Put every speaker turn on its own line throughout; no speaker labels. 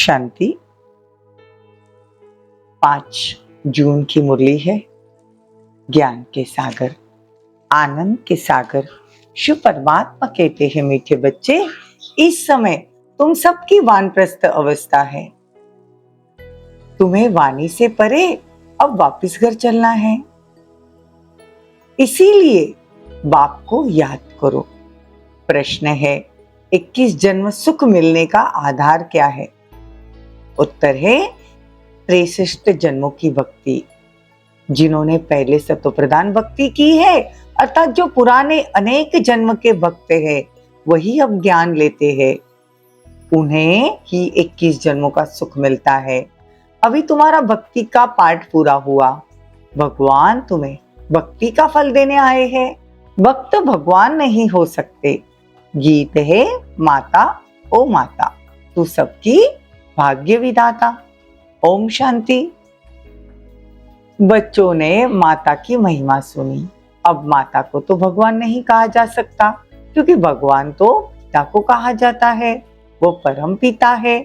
शांति। 5 जून की मुरली है। ज्ञान के सागर, आनंद के सागर शिव परमात्मा कहते हैं, मीठे बच्चे, इस समय तुम सबकी वानप्रस्थ अवस्था है। तुम्हें वाणी से परे अब वापस घर चलना है। इसीलिए बाप को याद करो। प्रश्न है, 21 जन्म सुख मिलने का आधार क्या है? उत्तर है 63 जन्मों की भक्ति। जिन्होंने पहले सत्वप्रधान भक्ति की है, अर्थात जो पुराने अनेक जन्म के भक्त हैं, वही अब ज्ञान लेते हैं। उन्हें ही 21 जन्मों का सुख मिलता है। अभी तुम्हारा भक्ति का पाठ पूरा हुआ। भगवान तुम्हें भक्ति का फल देने आए हैं। भक्त भगवान नहीं हो सकते। गीत है, माता ओ माता, तू सबकी भाग्य विधाता। ओम शांति। बच्चों ने माता की महिमा सुनी। अब माता को तो भगवान नहीं कहा जा सकता, क्योंकि भगवान तो पिता को कहा जाता है। वो परम पिता है।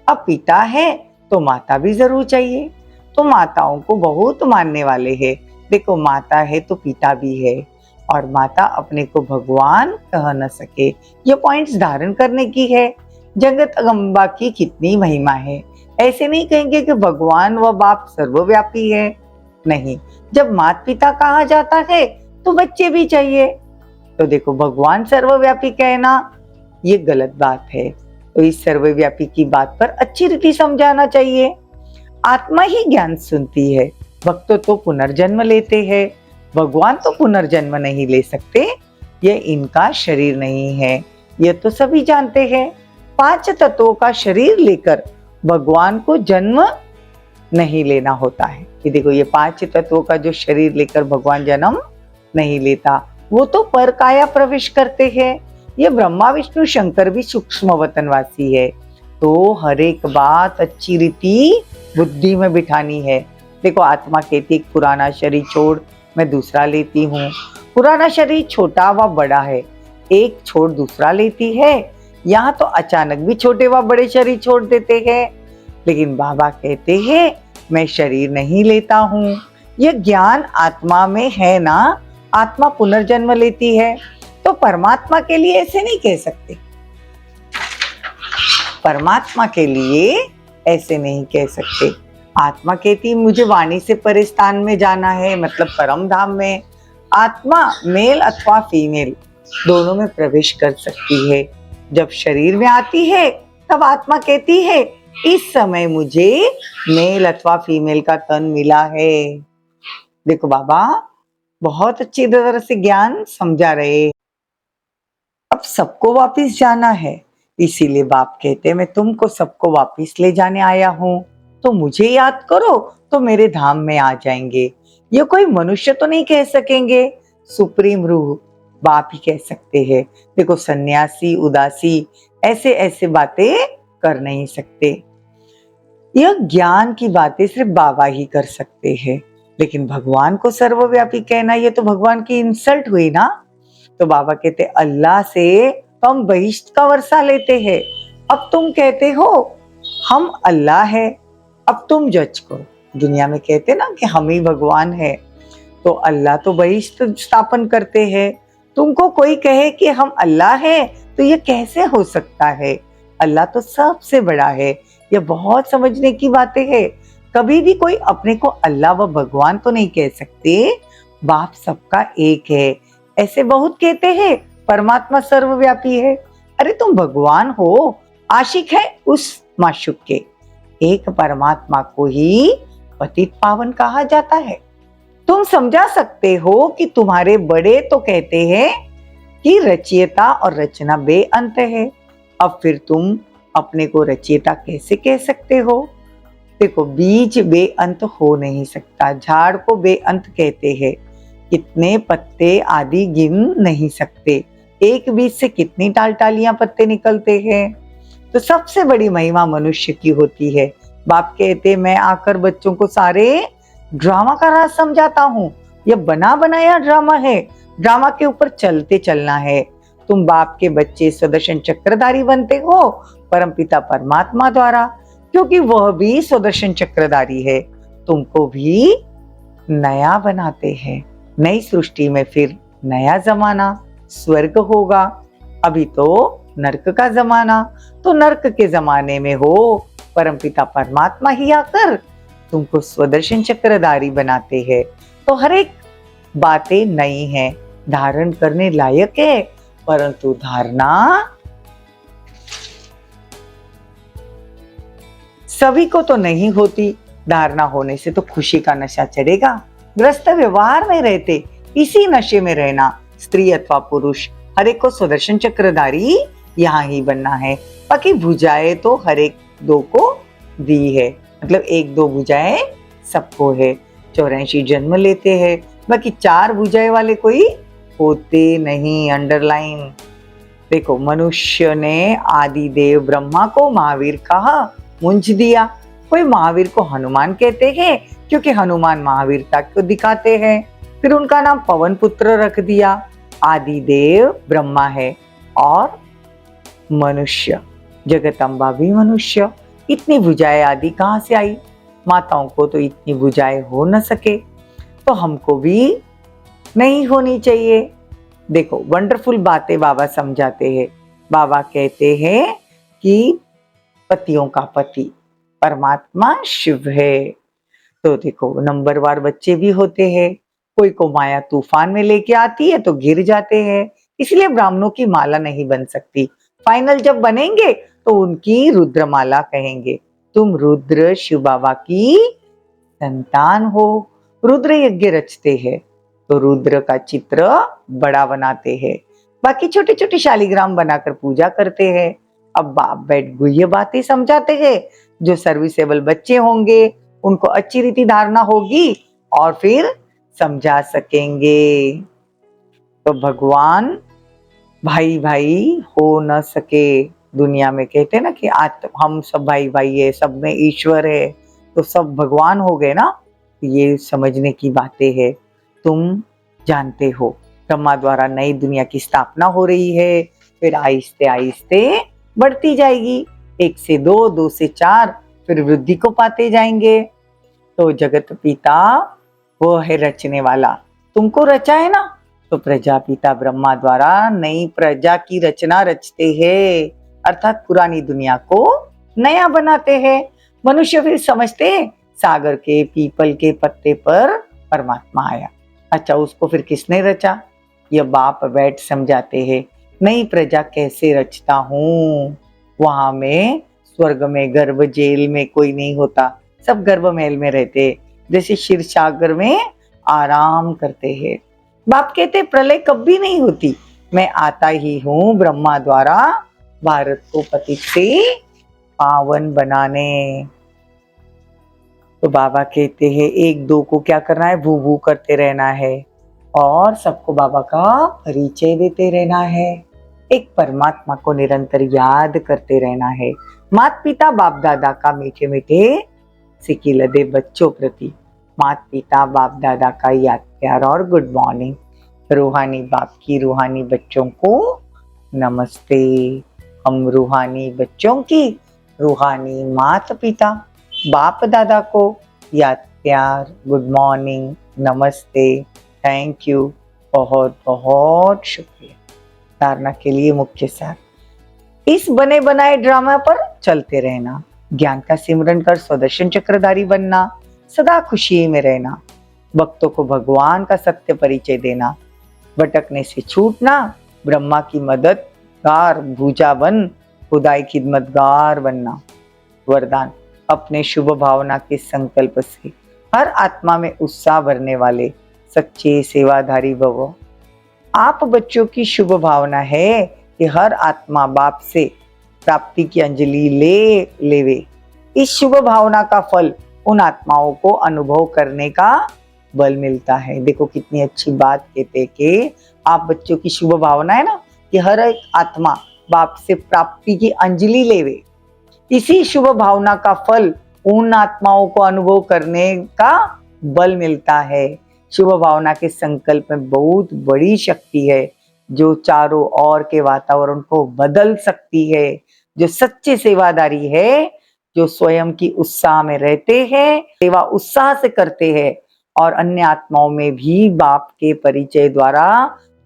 अब पिता है तो माता भी जरूर चाहिए। तो माताओं को बहुत मानने वाले हैं। देखो, माता है तो पिता भी है, और माता अपने को भगवान कह न सके, ये पॉइंट्स धारण करने की है। जगत अगंबा की कितनी महिमा है। ऐसे नहीं कहेंगे कि भगवान व बाप सर्वव्यापी है। नहीं, जब माता पिता कहा जाता है तो बच्चे भी चाहिए। तो देखो, भगवान सर्वव्यापी कहना ये गलत बात है। तो इस सर्वव्यापी की बात पर अच्छी रीति समझाना चाहिए। आत्मा ही ज्ञान सुनती है। भक्त तो पुनर्जन्म लेते हैं। भगवान तो पुनर्जन्म नहीं ले सकते। ये इनका शरीर नहीं है, ये तो सभी जानते हैं। 5 तत्वों का शरीर लेकर भगवान को जन्म नहीं लेना होता है। कि देखो, ये 5 तत्वों का जो शरीर लेकर भगवान जन्म नहीं लेता, वो तो पर काया प्रवेश करते हैं। ये ब्रह्मा विष्णु शंकर भी सूक्ष्म वतनवासी है। तो हर एक बात अच्छी रीति बुद्धि में बिठानी है। देखो, आत्मा कहती है पुराना शरीर छोड़ मैं दूसरा लेती हूँ। पुराना शरीर छोटा व बड़ा है, एक छोड़ दूसरा लेती है। यहाँ तो अचानक भी छोटे व बड़े शरीर छोड़ देते हैं। लेकिन बाबा कहते हैं मैं शरीर नहीं लेता हूँ। यह ज्ञान आत्मा में है ना। आत्मा पुनर्जन्म लेती है। तो परमात्मा के लिए ऐसे नहीं कह सकते। परमात्मा के लिए ऐसे नहीं कह सकते। आत्मा कहती मुझे वाणी से परे स्थान में जाना है, मतलब परम धाम में। आत्मा मेल अथवा फीमेल दोनों में प्रवेश कर सकती है। जब शरीर में आती है तब आत्मा कहती है इस समय मुझे मेल अथवा फीमेल का तन मिला है। देखो, बाबा बहुत अच्छी तरह से ज्ञान समझा रहे। अब सबको वापिस जाना है, इसीलिए बाप कहते हैं मैं तुमको सबको वापिस ले जाने आया हूँ। तो मुझे याद करो तो मेरे धाम में आ जाएंगे। ये कोई मनुष्य तो नहीं कह सकेंगे, सुप्रीम रूह बाप ही कह सकते हैं। देखो, सन्यासी उदासी ऐसे ऐसे बातें कर नहीं सकते। यह ज्ञान की बातें सिर्फ बाबा ही कर सकते हैं। लेकिन भगवान को सर्वव्यापी कहना, ये तो भगवान की इंसल्ट हुई ना। तो बाबा कहते अल्लाह से तो हम बहिष्ठ का वर्षा लेते हैं। अब तुम कहते हो हम अल्लाह है, अब तुम जज करो। दुनिया में कहते ना कि हम ही भगवान है। तो अल्लाह तो बहिष्ठ स्थापन करते हैं। तुमको कोई कहे कि हम अल्लाह है तो ये कैसे हो सकता है? अल्लाह तो सबसे बड़ा है। ये बहुत समझने की बातें है। कभी भी कोई अपने को अल्लाह व भगवान तो नहीं कह सकते। बाप सबका एक है। ऐसे बहुत कहते हैं परमात्मा सर्वव्यापी है। अरे तुम भगवान हो, आशिक है उस माशूक के। एक परमात्मा को ही पतित पावन कहा जाता है। तुम समझा सकते हो कि तुम्हारे बड़े तो कहते हैं कि रचयिता और रचना बेअंत है। अब फिर तुम अपने को रचयिता कैसे कह सकते हो? देखो, बीज बेअंत हो नहीं सकता। झाड़ को बेअंत कहते हैं। कितने पत्ते आदि गिन नहीं सकते। एक बीज से कितनी टालियां पत्ते निकलते हैं। तो सबसे बड़ी महिमा मनुष्य की होती है। बाप कहते मैं आकर बच्चों को सारे ड्रामा का राज समझाता हूँ। यह बना बनाया ड्रामा है। ड्रामा के ऊपर चलते चलना है। तुम बाप के बच्चे सुदर्शन चक्रधारी बनते हो परमपिता परमात्मा द्वारा। क्योंकि वह भी सुदर्शन चक्रधारी है। तुमको भी नया बनाते हैं। नई सृष्टि में फिर नया जमाना, स्वर्ग होगा। अभी तो नरक का जमाना, तो नरक के जमाने में हो परमपिता परमात्मा ही आकर तुमको स्वदर्शन चक्रधारी बनाते हैं। तो हर एक बातें नई हैं, धारण करने लायक है, परंतु धारणा सभी को तो नहीं होती। धारणा होने से तो खुशी का नशा चढ़ेगा। ग्रस्त व्यवहार में रहते इसी नशे में रहना, स्त्री अथवा पुरुष हर एक को सुदर्शन चक्रधारी यहाँ ही बनना है। बाकी भुजाएं तो हर एक दो को दी है, मतलब एक दो भुजाएं सबको है। 84 जन्म लेते हैं, बाकी 4 भुजाएं वाले कोई होते नहीं। अंडरलाइन। देखो, मनुष्य ने आदि देव ब्रह्मा को महावीर कहा, मुंज दिया। कोई महावीर को हनुमान कहते हैं क्योंकि हनुमान महावीरता को दिखाते हैं। फिर उनका नाम पवन पुत्र रख दिया। आदि देव ब्रह्मा है और मनुष्य, जगदम्बा भी मनुष्य। इतनी भुजाएं आदि कहाँ से आई? माताओं को तो इतनी भुजाएं हो न सके, तो हमको भी नहीं होनी चाहिए। देखो, वंडरफुल बातें बाबा समझाते हैं। बाबा कहते हैं कि पतियों का पति परमात्मा शिव है। तो देखो, नंबरवार बच्चे भी होते हैं। कोई को माया तूफान में लेके आती है तो गिर जाते हैं, इसलिए ब्राह्मणों की माला नहीं बन सकती। फाइनल जब बनेंगे तो उनकी रुद्रमाला कहेंगे। तुम रुद्र शिव बाबा की संतान हो। रुद्र यज्ञ रचते हैं तो रुद्र का चित्र बड़ा बनाते हैं, बाकी छोटे छोटे शालिग्राम बनाकर पूजा करते हैं। अब बाप बैठ गुह्य बातें समझाते हैं। जो सर्विसेबल बच्चे होंगे उनको अच्छी रीति धारणा होगी और फिर समझा सकेंगे। तो भगवान भाई भाई हो न सके। दुनिया में कहते हैं ना कि हम सब भाई भाई है, सब में ईश्वर है, तो सब भगवान हो गए ना। ये समझने की बातें है। तुम जानते हो ब्रह्मा द्वारा नई दुनिया की स्थापना हो रही है, फिर आहिस्ते आहिस्ते बढ़ती जाएगी। 1 से 2, 2 से 4, फिर वृद्धि को पाते जाएंगे। तो जगत पिता वो है रचने वाला। तुमको रचा है ना, तो प्रजापिता ब्रह्मा द्वारा नई प्रजा की रचना रचते हैं, अर्थात पुरानी दुनिया को नया बनाते हैं। मनुष्य फिर समझते हैं सागर के पीपल के पत्ते पर परमात्मा आया। अच्छा, उसको फिर किसने रचा? यह बाप बैठ समझाते हैं। नई प्रजा कैसे रचता हूँ? वहां में स्वर्ग में गर्भ जेल में कोई नहीं होता, सब गर्भ महल में रहते, जैसे क्षीर सागर में आराम करते हैं। बाप कहते प्रलय कभी नहीं होती, मैं आता ही हूँ ब्रह्मा द्वारा भारत को पतित से पावन बनाने। तो बाबा कहते हैं 1-2 को क्या करना है? भू भू करते रहना है और सबको बाबा का परिचय देते रहना है। एक परमात्मा को निरंतर याद करते रहना है। माता पिता बाप दादा का मीठे मीठे सिक्की लदे बच्चों प्रति माता पिता बाप दादा का याद प्यार और गुड मॉर्निंग। रूहानी बाप की रूहानी बच्चों को नमस्ते। हम रूहानी बच्चों की रूहानी माता पिता बाप दादा को याद प्यार, गुड मॉर्निंग, नमस्ते, थैंक यू, बहुत बहुत शुक्रिया। धारणा के लिए मुख्य सार, इस बने बनाए ड्रामा पर चलते रहना, ज्ञान का सिमरन कर स्वदर्शन चक्रधारी बनना, सदा खुशी में रहना, भक्तों को भगवान का सत्य परिचय देना, भटकने से छूटना, ब्रह्मा की मददगार भूजा बन खुदाई खिदमतगार बनना। वरदान, अपने शुभ भावना के संकल्प से हर आत्मा में उत्साह भरने वाले सच्चे सेवाधारी भव। आप बच्चों की शुभ भावना है कि हर आत्मा बाप से प्राप्ति की अंजलि ले लेवे। इस शुभ भावना का फल उन आत्माओं को अनुभव करने का बल मिलता है। देखो कितनी अच्छी बात कहते हैं कि आप बच्चों की शुभ भावना है ना कि हर एक आत्मा बाप से प्राप्ति की अंजलि लेवे। इसी शुभ भावना का फल उन आत्माओं को अनुभव करने का बल मिलता है। शुभ भावना के संकल्प में बहुत बड़ी शक्ति है जो चारों ओर के वातावरण को बदल सकती है। जो सच्चे सेवादारी है जो स्वयं की उत्साह में रहते हैं, सेवा उत्साह से करते हैं और अन्य आत्माओं में भी बाप के परिचय द्वारा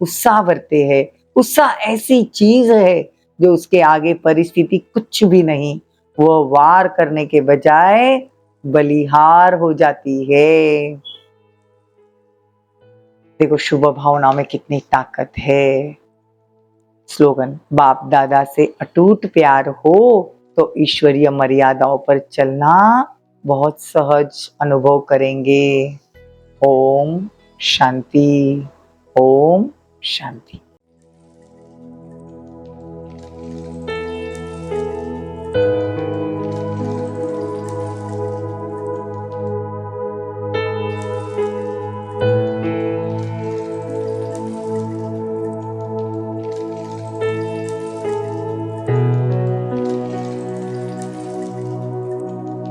उत्साह भरते हैं। उत्साह ऐसी चीज है जो उसके आगे परिस्थिति कुछ भी नहीं, वो वार करने के बजाय बलिहार हो जाती है। देखो शुभ भावना में कितनी ताकत है। स्लोगन, बाप दादा से अटूट प्यार हो तो ईश्वरीय मर्यादाओं पर चलना बहुत सहज अनुभव करेंगे। ओम शांति, ओम शांति।